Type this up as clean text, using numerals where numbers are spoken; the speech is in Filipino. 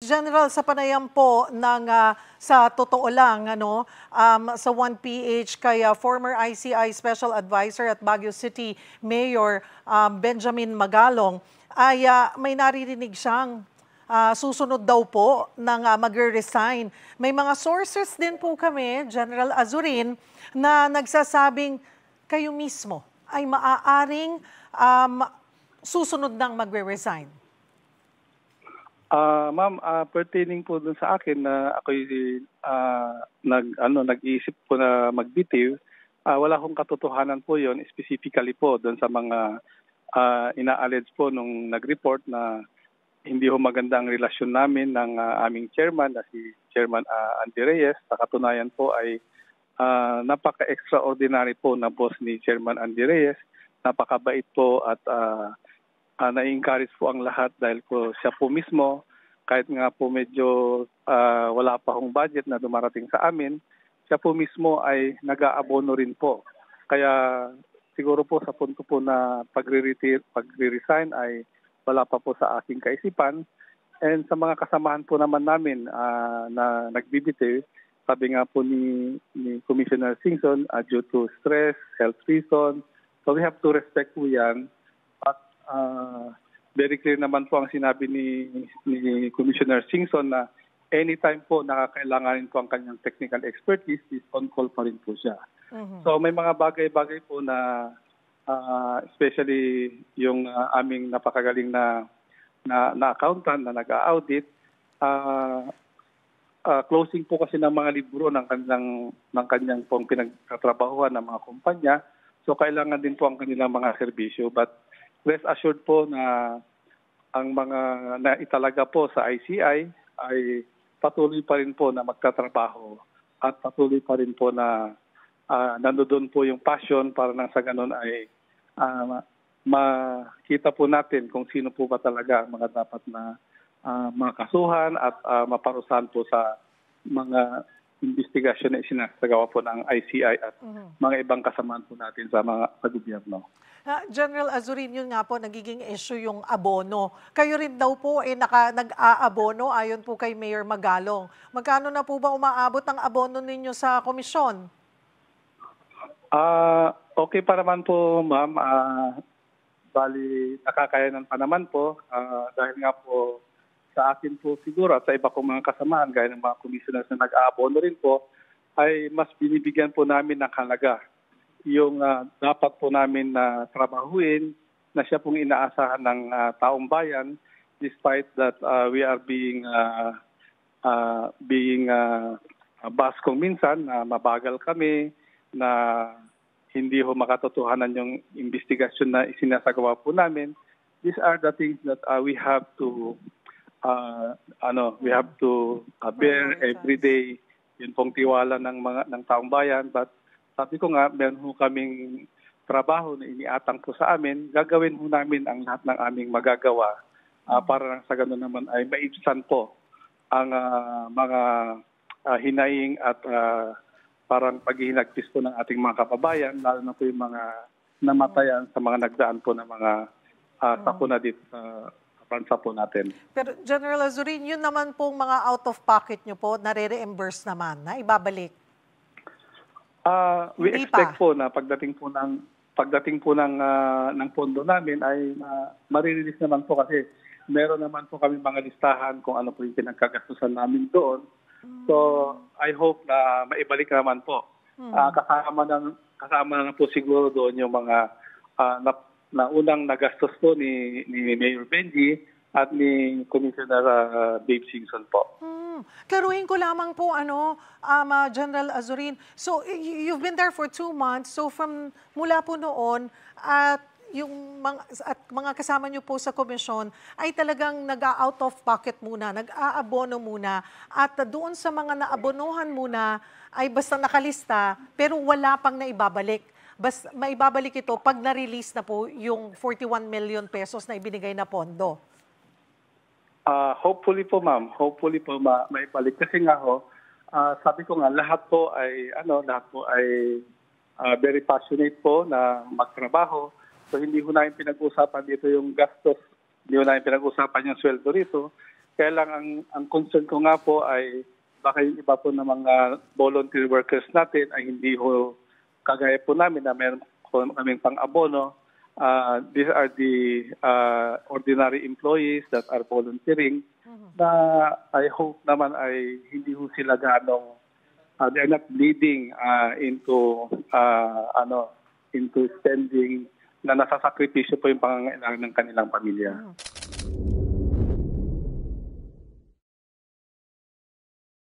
General, sa panayam po ng sa totoo lang sa 1PH kay former ICI Special Advisor at Baguio City Mayor Benjamin Magalong ay may naririnig siyang susunod daw po ng magre-resign. May mga sources din po kami, General Azurin, na nagsasabing kayo mismo ay maaaring susunod ng magre-resign. Ma'am, pertaining po dun sa akin na ako'y nag-iisip po na magbitiw, wala akong katotohanan po yon, specifically po dun sa mga ina-allege po nung nag-report na hindi ho maganda ang relasyon namin ng aming chairman na si Chairman Andy Reyes. Sa katunayan po ay napaka-extraordinary po na boss ni Chairman Andy Reyes. Napakabait po at na-encourage po ang lahat dahil po siya po mismo, kahit nga po medyo wala pa hong budget na dumarating sa amin, siya po mismo ay nag-aabono rin po. Kaya siguro po sa punto po na pagre-resign ay wala pa po sa aking kaisipan. And sa mga kasamahan po naman namin na nagbibitiw, sabi nga po ni Commissioner Singson, due to stress, health reason, so we have to respect po yan. Very clear naman po ang sinabi ni Commissioner Singson na anytime po nakakailanganin po ang kanyang technical expertise, is on call pa rin po siya. So may mga bagay-bagay po na especially yung aming napakagaling na accountant na nag-audit, closing po kasi ng mga libro ng kanyang pong pinagtatrabahuhan ng mga kumpanya. So kailangan din po ang kanilang mga serbisyo. But rest assured po na ang mga naitalaga po sa ICI ay patuloy pa rin po na magtatrabaho at patuloy pa rin po na nandoon po yung passion para nang sa ganun ay makita po natin kung sino po ba talaga ang mga dapat na makasuhan at maparusahan po sa mga investigasyon na isinasagawa po ng ICI at mga ibang kasamaan po natin sa gobyerno. General Azurin, yun nga po, nagiging issue yung abono. Kayo rin daw po nag-aabono ayon po kay Mayor Magalong. Magkano na po ba umaabot ang abono ninyo sa komisyon? Okay pa naman po, ma'am. Bali, nakakayanan pa naman po. Dahil nga po sa akin po siguro at sa iba kong mga kasamaan, gaya ng mga commissioners na nag-aabono rin po, ay mas binibigyan po namin ng halaga yung dapat po namin na trabahuin na siya pong inaasahan ng taong bayan, despite that we are being bashed kung minsan na mabagal kami, na hindi ho makatotohanan yung investigasyon na isinasagawa po namin. These are the things that we have to bear every day, yun pong tiwala ng taong bayan. But sabi ko nga, meron ho kaming trabaho na iniatang po sa amin. Gagawin ho namin ang lahat ng aming magagawa para sa gano'n naman ay maibsan po ang mga hinaing at parang paghihinagpis po ng ating mga kababayan, lalo na po yung mga namatayan sa mga nagdaan po ng mga sakuna dito sa bansa po natin. Pero General Azurin, yun naman pong mga out of pocket nyo po, nare-reimburse naman, na ibabalik? We expect po na pagdating po ng pondo namin ay marirelease naman po kasi meron naman po kami mga listahan kung ano po yung pinagkagastusan namin doon. So I hope na maibalik naman po. Kasama na po siguro doon yung mga na unang nagastos po ni Mayor Benji at ni Commissioner Dave Singson po. Klaruhin ko lamang po, General Azurin. So, you've been there for 2 months. So, mula po noon, at yung mga kasama nyo po sa komisyon ay talagang nag-out of pocket muna, nag-aabono muna. At doon sa mga naabonohan muna ay basta nakalista, pero wala pang naibabalik. Basta maibabalik ito pag na-release na po yung 41 million pesos na ibinigay na pondo. Hopefully po, ma'am. Hopefully po maibalik. Kasi nga sabi ko nga, lahat po ay very passionate po na magtrabaho. So hindi ko namin pinag-usapan dito yung gastos, hindi ko namin pinag-usapan yung sweldo rito. Kaya lang ang concern ko nga po ay baka yung iba po ng mga volunteer workers natin ay hindi ho kagaya po namin na meron po kaming pang-abono. These are the ordinary employees that are volunteering na I hope naman ay hindi ho sila ganong they're not bleeding into spending na nasasakripisyo po yung pangangailangan ng kanilang pamilya.